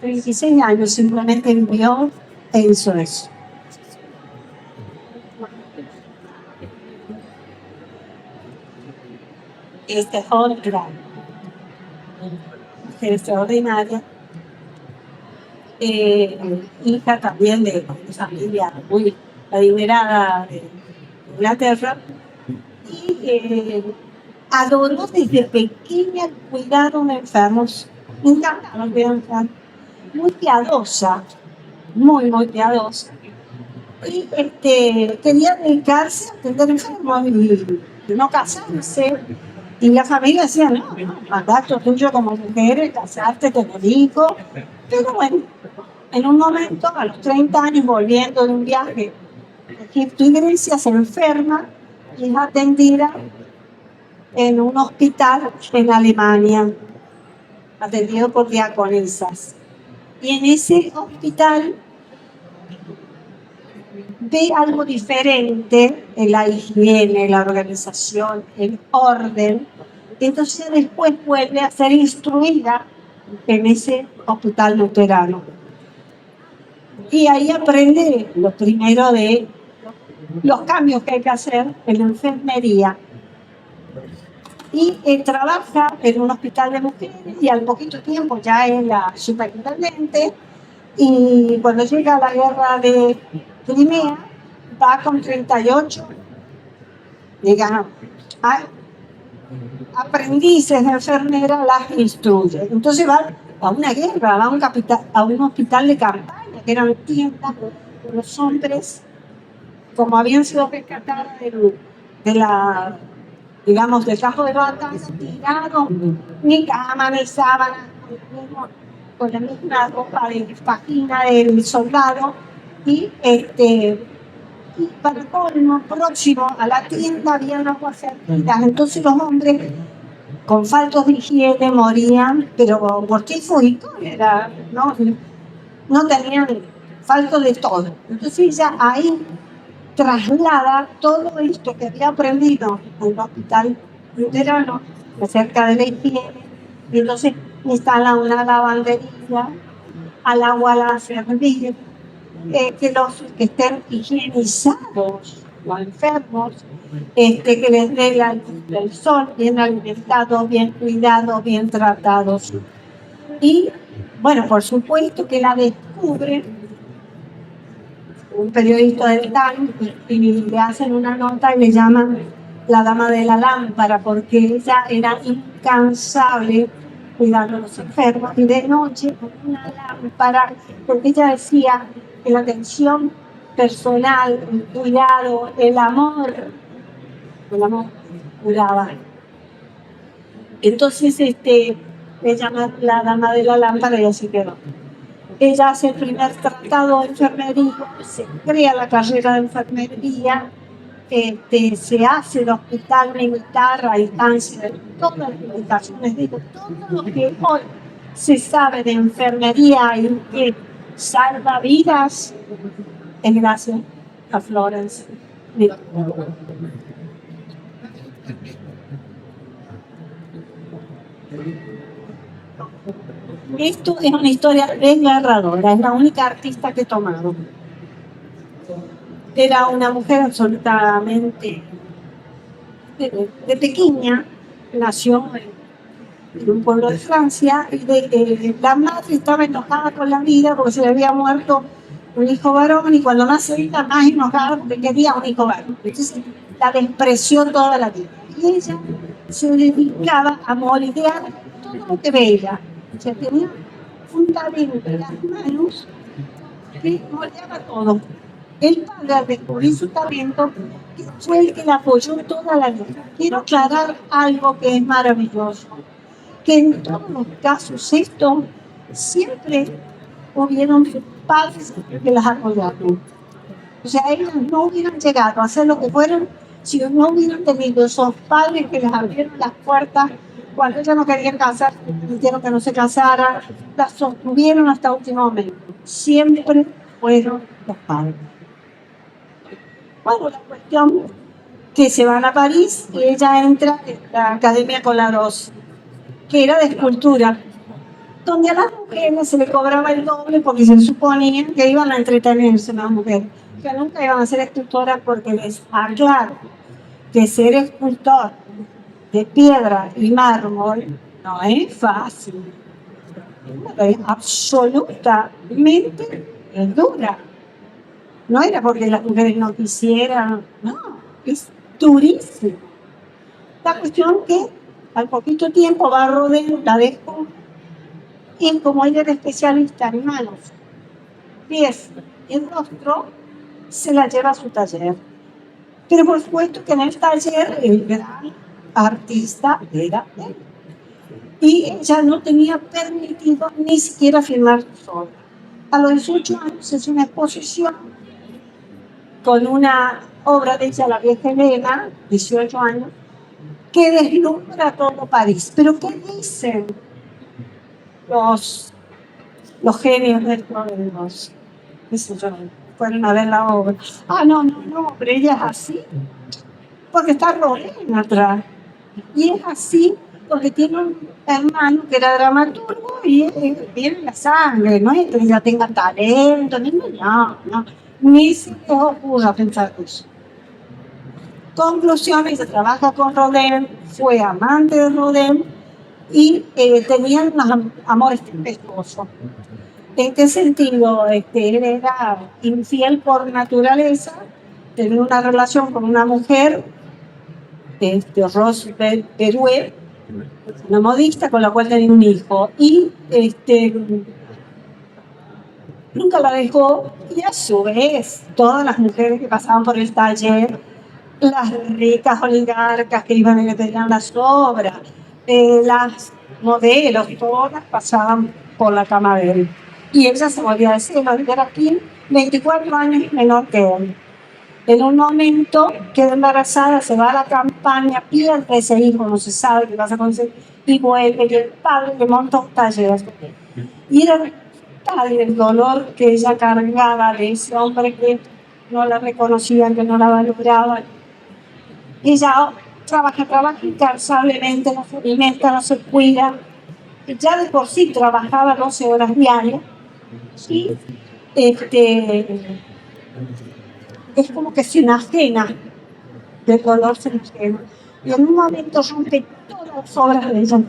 36 años simplemente vivió e hizo eso. Este es otra mujer extraordinaria, hija también de familia muy adinerada de Inglaterra, y adoró desde pequeña el cuidado de enfermos. Me encantaba el cuidado de enfermos. Muy piadosa, muy piadosa. Y quería dedicarse a atender enfermos y no casarse. Y la familia decía, no, mandato tuyo como mujer, casarte, tener hijos. Pero bueno, en un momento, a los 30 años, volviendo de un viaje a Egipto y Grecia, se enferma y es atendida en un hospital en Alemania, atendido por diaconisas. Y en ese hospital ve algo diferente en la higiene, la organización, el orden. Entonces después vuelve a ser instruida en ese hospital luterano. Y ahí aprende lo primero de los cambios que hay que hacer en la enfermería. Y trabaja en un hospital de mujeres y al poquito tiempo ya es la superintendente. Y cuando llega la guerra de Crimea, va con 38, digamos, aprendices de enfermera, las instruye. Entonces va a una guerra, va a un hospital de campaña, que eran tiendas de los hombres, como habían sido rescatados de la, digamos, del campo de batalla, tirados, ni cama, ni sábana, con la misma ropa de página del soldado, y para colmo, próximo a la tienda había aguas servidas. Entonces los hombres con faltos de higiene morían, pero por tifus y cólera, no tenían faltos de todo. Entonces ella ahí traslada todo esto que había aprendido en el hospital luterano acerca de la higiene, y entonces instala una lavandería, al agua la hace hervir, que los que estén higienizados, los enfermos, que les dé el sol, bien alimentados, bien cuidados, bien tratados. Y bueno, por supuesto que la descubre un periodista del Times y le hacen una nota y le llaman la dama de la lámpara, porque ella era incansable cuidando a los enfermos, y de noche con una lámpara, porque ella decía que la atención personal, el cuidado, el amor curaba. Entonces le llaman la dama de la lámpara y así quedó. Ella hace el primer tratado de enfermería, se crea la carrera de enfermería, se hace el hospital militar a instancia de todas las indicaciones, digo, todo lo que hoy se sabe de enfermería y que salva vidas es gracias a Florence. Esto es una historia desgarradora, es la única artista que he tomado. Era una mujer absolutamente de pequeña, nació en un pueblo de Francia, y la madre estaba enojada con la vida porque se le había muerto un hijo varón, y cuando nace ella más enojada porque quería un hijo varón. Entonces la despreció toda la vida. Y ella se dedicaba a moldear todo lo que veía. O sea, tenía un talento en las manos que moldeaba todo. El padre, al descubrir su talento, fue el que la apoyó toda la vida. Quiero aclarar algo que es maravilloso, que en todos los casos esto siempre hubieron padres que las apoyaron. O sea, ellas no hubieran llegado a hacer lo que fueron si no hubieran tenido esos padres que les abrieron las puertas cuando ellas no querían casar, dijeron que no se casara, las sostuvieron hasta el último momento. Siempre fueron los padres. Bueno, la cuestión que se van a París y ella entra en la Academia Colarós. que era de escultura, donde a las mujeres se le cobraba el doble porque se suponía que iban a entretenerse las mujeres, que nunca iban a ser escultoras porque les aclaro que ser escultor de piedra y mármol no es fácil, es absolutamente dura. No era porque las mujeres no quisieran, no, es durísimo. La cuestión que al poquito tiempo va a Rodin, la dejó, y como ella era especialista en manos, pies y rostro, se la lleva a su taller. Pero por supuesto que en el taller el gran artista era él. Y ella no tenía permitido ni siquiera filmar su obra. A los 18 años es una exposición con una obra de ella, La vieja Elena, 18 años, que deslumbra a todo París. Pero ¿qué dicen los genios dentro de los, qué sé yo, fueron a ver la obra? Ah, no, pero ella es así, porque está Rodin atrás. Y es así porque tiene un hermano que era dramaturgo y viene la sangre, no es que ella tenga talento, ni se les ocurra pensar eso. Conclusiones, se trabaja con Rodin, fue amante de Rodin y tenían unos amores tempestuosos. ¿En qué sentido? Él era infiel por naturaleza, tenía una relación con una mujer, Rose Beruet, una modista con la cual tenía un hijo, y nunca la dejó, y a su vez todas las mujeres que pasaban por el taller, las ricas oligarcas que iban y le pedían las obras, las modelos, todas pasaban por la cama de él. Y ella se volvía a decir, era aquí 24 años menor que él. En un momento queda embarazada, se va a la campaña, pierde ese hijo, no se sabe qué pasa con ese hijo, y vuelve, y el padre le monta un taller. Y era tal el dolor que ella cargaba de ese hombre que no la reconocían, que no la valoraban. Ella trabaja incansablemente, no se alimenta, no se cuida. Ya de por sí trabajaba 12 horas diarias. Y es como que se enajena del dolor, se enajena. Y en un momento rompe todas las obras de ella.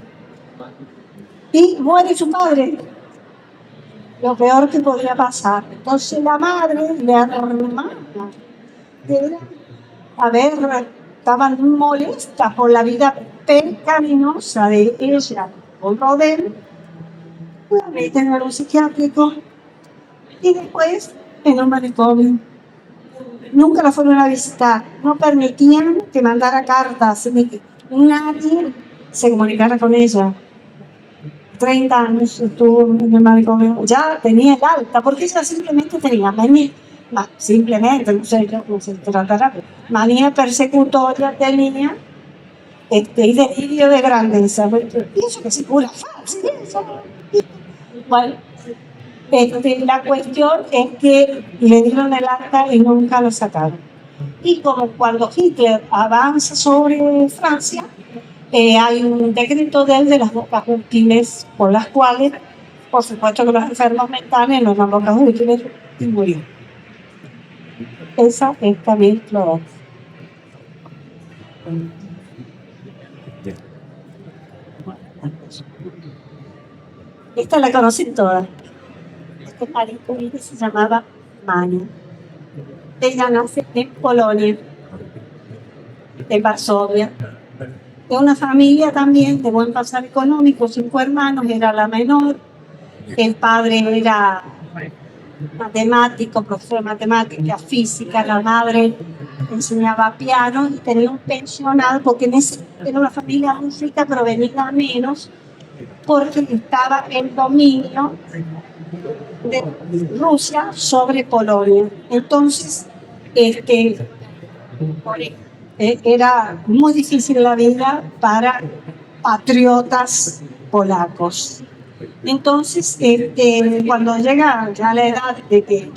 Y muere su padre. Lo peor que podía pasar. Entonces la madre, la hermana, estaban molestas por la vida pecaminosa de ella con Rodin, la meten en un psiquiátrico y después en un manicomio. Nunca la fueron a visitar, no permitían que mandara cartas, nadie se comunicara con ella. 30 años estuvo en el manicomio, ya tenía el alta, porque ella simplemente tenía manía, simplemente, no sé cómo se tratará, manía persecutoria tenía, y delirio de grandeza. Pienso que se cura fácil, eso. Bueno, la cuestión es que le dieron el alta y nunca lo sacaron. Y como cuando Hitler avanza sobre Francia, hay un decreto de las bocas útiles por las cuales, por supuesto que los enfermos mentales no son bocas útiles y murió. Esa es Camille Claudel. Esta la conocen todas. Esta Marie Curie se llamaba Mania. Ella nace en Polonia, en Varsovia, de una familia también de buen pasar económico, 5 hermanos, era la menor. El padre era matemático, profesor de matemática, física, la madre enseñaba piano y tenía un pensionado, porque era una familia muy rica, pero venía menos, porque estaba el dominio de Rusia sobre Polonia. Entonces, era muy difícil la vida para patriotas polacos. Entonces, cuando llega ya la edad de que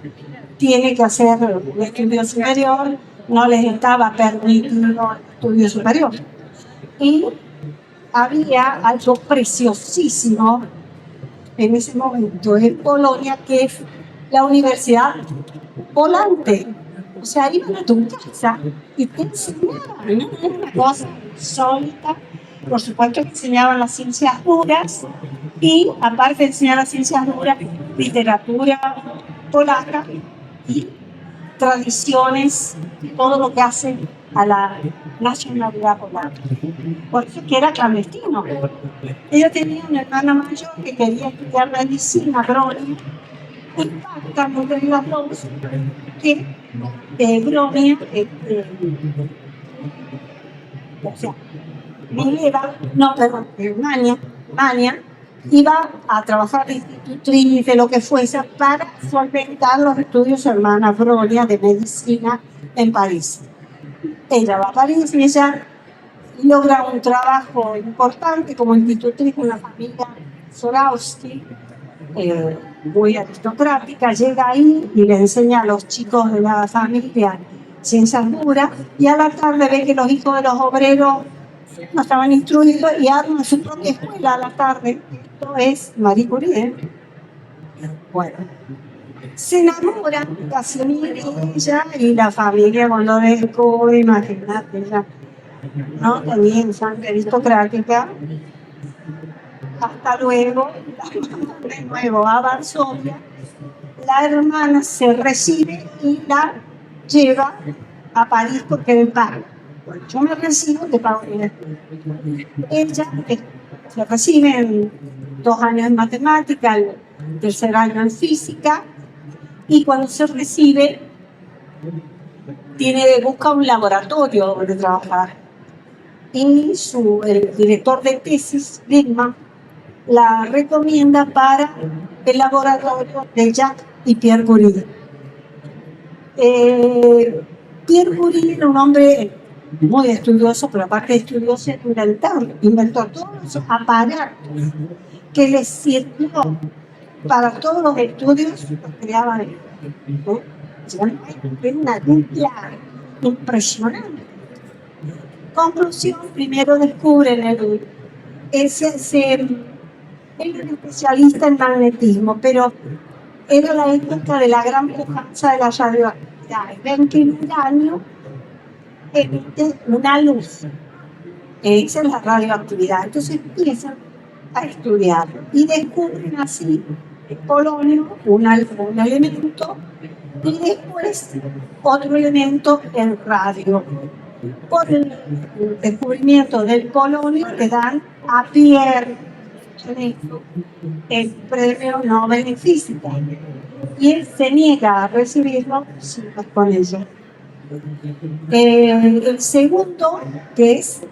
tiene que hacer un estudio superior, no les estaba permitido el estudio superior. Y había algo preciosísimo en ese momento en Polonia, que es la Universidad Volante. O sea, iban a tu casa y te enseñaban, ¿no? Era una cosa insólita. Por supuesto que enseñaban las ciencias duras y, aparte de enseñar las ciencias duras, literatura polaca y tradiciones, todo lo que hace a la nacionalidad polaca. Por eso que era clandestino. Ella tenía una hermana mayor que quería estudiar medicina, Bronia, y también de las dos, que Bronia, o sea, Mileva, no, perdón, Mania, iba a trabajar de institutriz, de lo que fuese, para solventar los estudios de su hermana Bronia de medicina en París. Ella va a París y ella logra un trabajo importante como institutriz en la familia Zorowski, muy aristocrática. Llega ahí y le enseña a los chicos de la familia ciencias duras, y a la tarde ve que los hijos de los obreros no estaban instruidos y arman su propia escuela a la tarde. Esto es Marie Curie, ¿eh? Bueno, se enamoran Casimir y ella, y la familia cuando descubre, imagínate, ella no tenía sangre aristocrática. Hasta luego, de nuevo a Varsovia. La hermana se recibe y la lleva a París porque le paga. Bueno, yo me recibo, te pago el estudio. Ella se recibe en 2 años en matemática, el 3er año en física, y cuando se recibe busca un laboratorio donde trabajar. Y el director de tesis, Lindman, la recomienda para el laboratorio de Jacques y Pierre Curie. Pierre Curie era un hombre muy estudioso, pero aparte de estudioso, inventó todos los aparatos que le sirvió para todos los estudios que creaban él, ¿no? Era una dupla impresionante. Conclusión, primero descubren él era un especialista en magnetismo, pero era la época de la gran pujanza de la radioactividad. Ven que en un año emite una luz. Esa es la radioactividad. Entonces empiezan a estudiar y descubren así el polonio, un elemento, y después otro elemento, el radio. Por el descubrimiento del polonio le dan a Pierre el premio Nobel en física, y él se niega a recibirlo con ello. El segundo, que es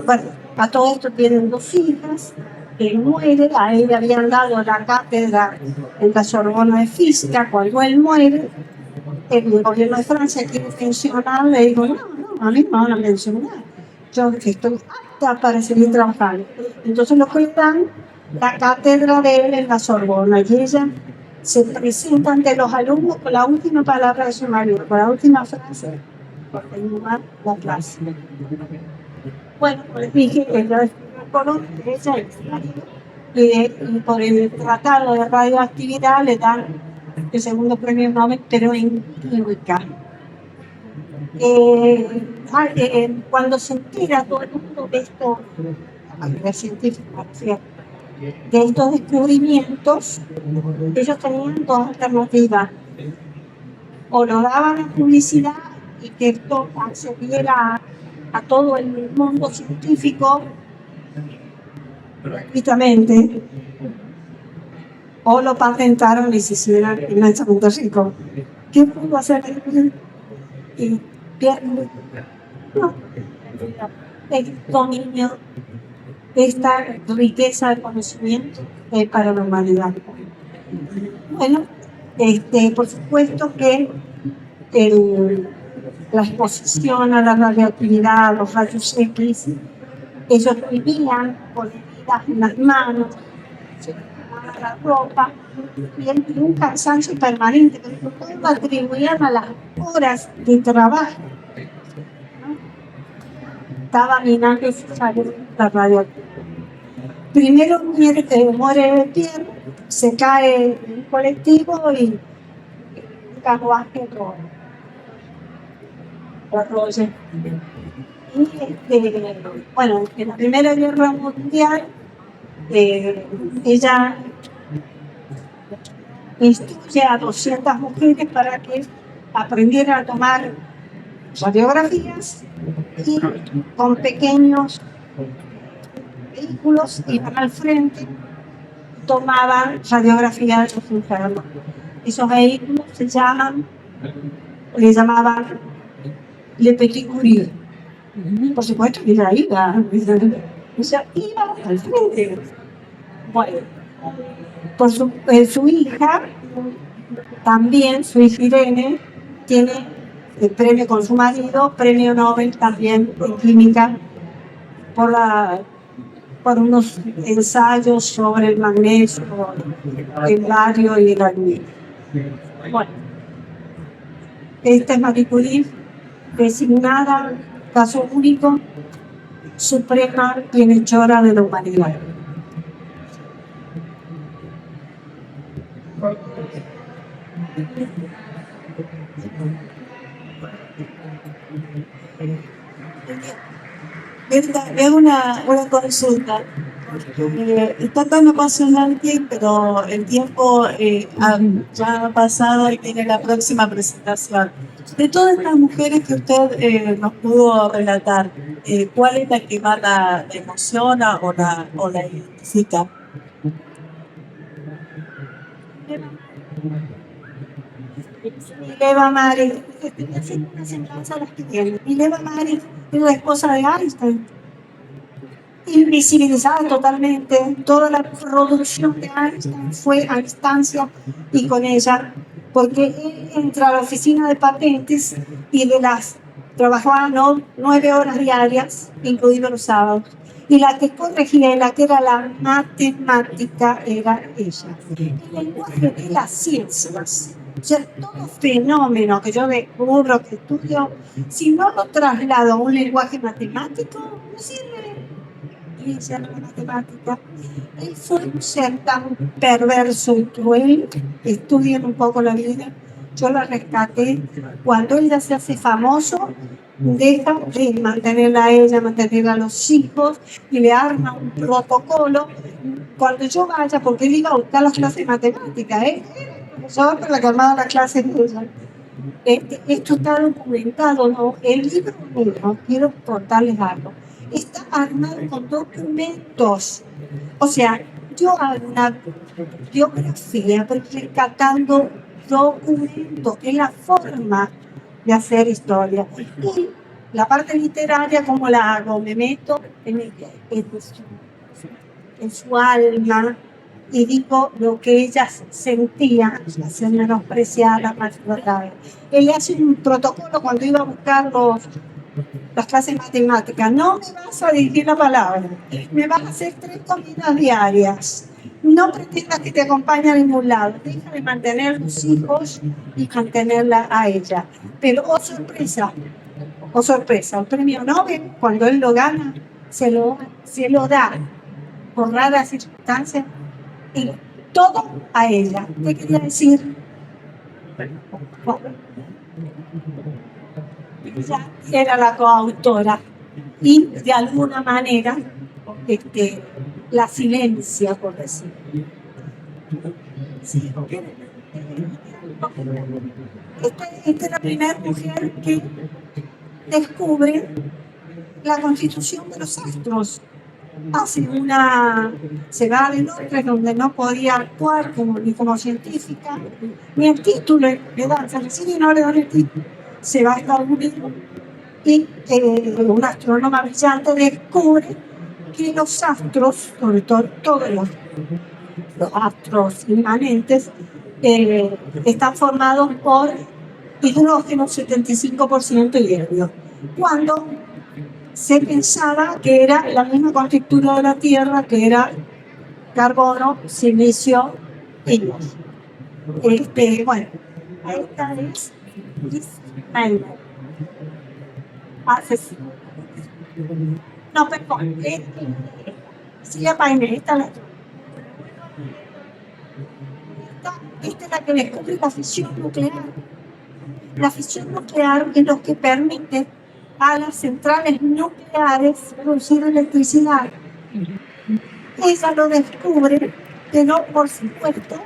bueno, a todo esto tienen 2 hijas. Él muere, a él le habían dado la cátedra en la Sorbona de física. Cuando él muere, el gobierno de Francia quiere pensionar, le digo, no, a mí me van a pensionar, yo estoy apta para seguir trabajando. Entonces lo que le dan la cátedra de él en la Sorbona, y ella se presenta ante los alumnos con la última palabra de su marido, con la última frase, por terminar la clase. Bueno, les dije que ella escribió el Polonio, ella y su marido, y por el tratado de radioactividad le dan el segundo premio Nobel, pero en química. Cuando se entera todo el mundo de esto, de estos descubrimientos, ellos tenían 2 alternativas: o lo daban a publicidad y que esto accediera a todo el mundo científico gratuitamente, o lo patentaron y se hicieron inmensamente ricos. ¿Qué pudo hacer el Pierre? No, el dominio, esta riqueza de conocimiento para la humanidad. Bueno, por supuesto que la exposición a la radioactividad, a los rayos X, ellos vivían con heridas en las manos, la ropa, y un cansancio permanente, pero todo lo atribuían a las horas de trabajo, ¿no? estaba minando su salud la radioactividad. Primero muere Pierre, se cae en un colectivo y un carruaje lo arrolla. Y bueno, en la Primera Guerra Mundial, ella instruye a 200 mujeres para que aprendieran a tomar radiografías y con pequeños vehículos iban al frente, tomaban radiografías de los enfermos. Esos vehículos le llamaban Le Petit Courrier. Por supuesto que ella iba al frente. Bueno, su hija, también su hija Irene, tiene el premio con su marido, premio Nobel también en química, por unos ensayos sobre el magnesio, el bario y el aluminio. Bueno, esta es Marie Curie, designada, caso único, suprema bienhechora de la humanidad. Es una consulta. Está tan apasionante, pero el tiempo ya ha pasado y tiene la próxima presentación. De todas estas mujeres que usted nos pudo relatar, ¿cuál es la que más la emociona o la identifica? Mileva Mari, una semblanza a las que tiene. Mileva Mari es la esposa de Einstein, invisibilizada totalmente. Toda la producción de Einstein fue a distancia y con ella, porque él entra a la oficina de patentes y trabajaba 9 horas diarias, incluidos los sábados. Y la que corregía, la que era la matemática, era ella. El lenguaje de las ciencias. O sea, todo fenómeno que yo descubro, que estudio, si no lo traslado a un lenguaje matemático, no sirve. Y ella era la matemática. Él fue un ser tan perverso y cruel. Estudien un poco la vida. Yo la rescaté. Cuando ella se hace famoso, deja de mantenerla a ella, mantener a los hijos y le arma un protocolo. Cuando yo vaya, porque él iba a buscar las clases de matemáticas, yo para la que armaba la clase de ella. Esto está documentado, ¿no? El libro mío, quiero contarles algo, está armado con documentos. O sea, yo hago una biografía, pero rescatando documentos, que es la forma de hacer historia. Y la parte literaria, ¿cómo la hago? Me meto en su alma y digo lo que ella sentía, ser menospreciada, maltratada. Él le hace un protocolo cuando iba a buscar las clases de matemáticas. No me vas a dirigir la palabra, me vas a hacer 3 comidas diarias. No pretendas que te acompañe a ningún lado. Deja de mantener a los hijos y mantenerla a ella. Pero, oh sorpresa, el premio Nobel, cuando él lo gana, se lo da por raras circunstancias y todo a ella. ¿Qué quería decir? Ella era la coautora y de alguna manera la silencia, por decir. Sí. Esta es la primera mujer que descubre la constitución de los astros. Se va de Londres, donde no podía actuar ni como científica, ni el título le dan, se recibe y no le dan el título. Se va a Estados Unidos y una astrónoma brillante descubre que los astros, sobre todo todos los astros inmanentes, están formados por hidrógeno, 75% y helio. Cuando se pensaba que era la misma contextura de la Tierra, que era carbono, silicio y luz. Bueno, esta es hace No, perdón. Sí, la página, esta es la que descubre la fisión nuclear. La fisión nuclear es lo que permite a las centrales nucleares producir electricidad. Ella lo descubre, pero por supuesto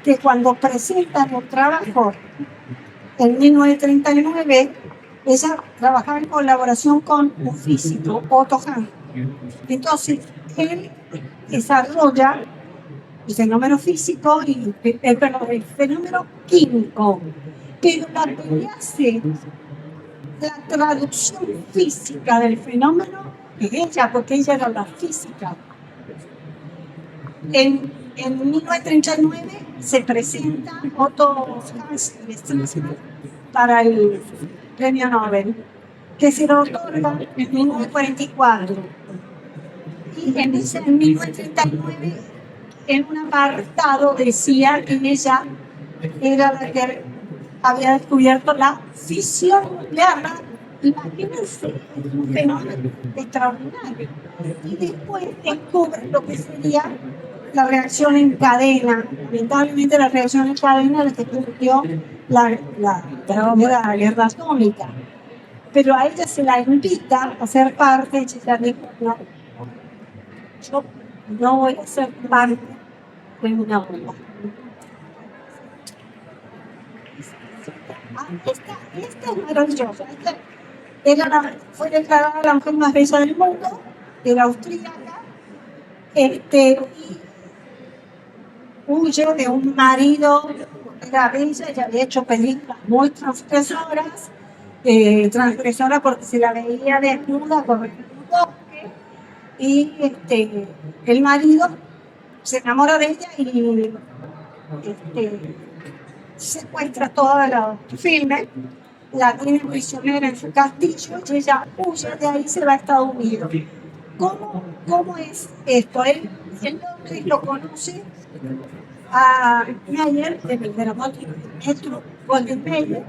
que cuando presentan el trabajo en 1939, ella trabajaba en colaboración con un físico, Otto Hahn. Entonces, él desarrolla el fenómeno físico y el fenómeno químico, pero la que hace la traducción física del fenómeno es ella, porque ella era la física. En 1939 se presenta Otto Hahn para el premio Nobel, que se lo otorga en 1944. Y en 1939, en un apartado decía que ella era la que había descubierto la fisión nuclear. Imagínense, es un fenómeno extraordinario. Y después descubre lo que sería la reacción en cadena. Lamentablemente la reacción en cadena es la que permitió la guerra atómica. Pero a ella se la invita a ser parte, y ella dijo, no, yo no voy a ser parte de una bomba. Esta es maravillosa. Fue declarada la mujer más bella del mundo, era austríaca, y huye de un marido, era bella, ella había hecho películas muy transgresoras porque se la veía desnuda corriendo en un bosque, y el marido se enamora de ella y secuestra todos los filmes, la tiene prisionera en su castillo y ella huye de ahí y se va a Estados Unidos. ¿Cómo es esto? El hombre lo conoce a Meyer, de la Metro Golden Mayer,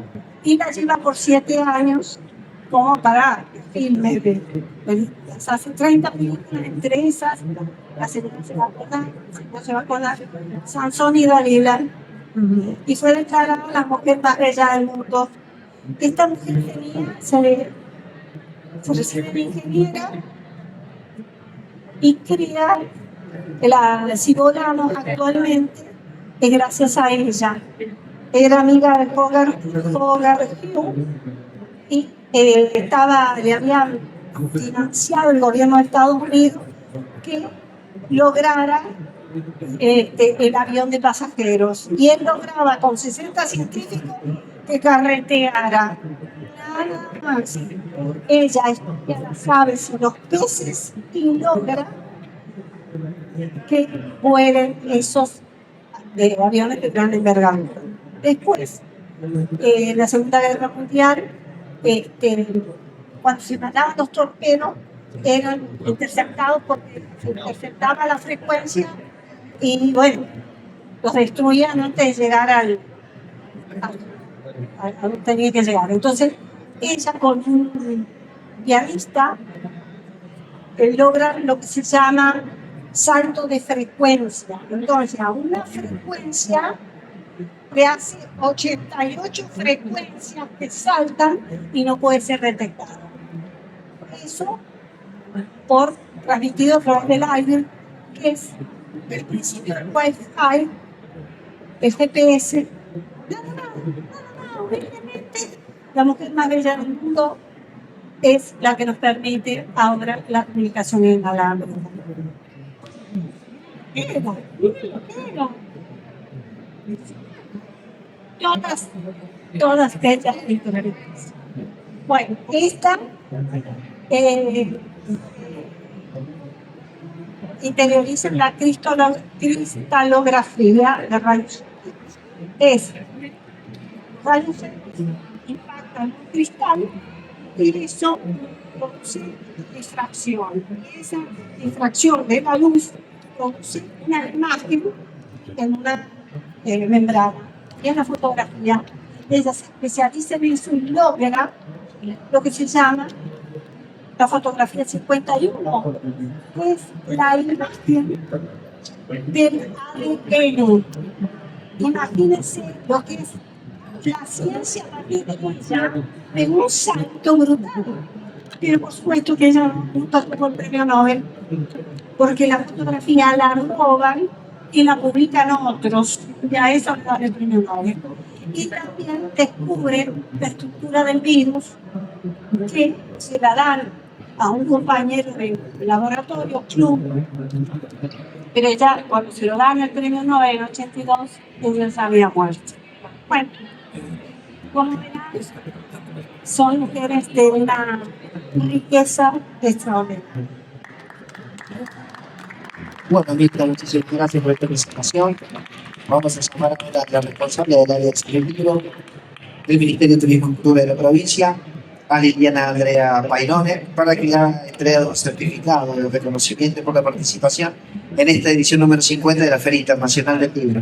y la lleva por 7 años como para filmes. Hace 30 películas, entre esas, la señora se va a acordar, Sansón y Dalila. Y fue declarada la mujer más bella del mundo. Esta mujer se recibe de ingeniera y cría la Cibolano actualmente, es gracias a ella. Era amiga de Hogarth Hughes y le habían financiado el gobierno de Estados Unidos que lograra el avión de pasajeros, y él lograba con 60 científicos que carreteara nada más. Ella estudia las aves y los peces y logra que vuelen esos aviones de gran envergadura. Después, en la Segunda Guerra Mundial, cuando se mandaban los torpedos, eran interceptados porque se interceptaba la frecuencia y bueno, los destruían antes de llegar a donde tenía que llegar. Entonces, ella con un pianista logra lo que se llama salto de frecuencia. Entonces, a una frecuencia le hace 88 frecuencias que saltan y no puede ser detectado. Eso transmitido a través del aire, que es el principio del Wi-Fi, el GPS. Obviamente, la mujer más bella del mundo es la que nos permite ahora la comunicación inalámbrica. Todas ellas diferentes. Bueno, esta interioriza la cristalografía de rayos. Es rayos impactan en un cristal y eso produce difracción. Y esa difracción de la luz produce una imagen en una membrana. Y en la fotografía, ella se especializa en eso y logra lo que se llama la fotografía 51, que es la imagen del ADN. Imagínense lo que es la ciencia a partir de ella, de un salto brutal. Pero por supuesto que ella no tuvo el premio Nobel, porque la fotografía la roban y la publican otros, y a eso le dan el premio Nobel. Y también descubren la estructura del virus, que se la dan a un compañero del laboratorio, Club, pero ya cuando se lo dan el premio Nobel en 82, ella ya había muerto. Bueno, como verán, son mujeres de una riqueza extraordinaria. Bueno, Mirta, muchísimas gracias por esta presentación. Vamos a llamar ahora a la responsable del área de exterior del Ministerio de Turismo y Cultura de la provincia, a Liliana Andrea Painone, para que le entregue un certificado de reconocimiento por la participación en esta edición número 50 de la Feria Internacional del Libro.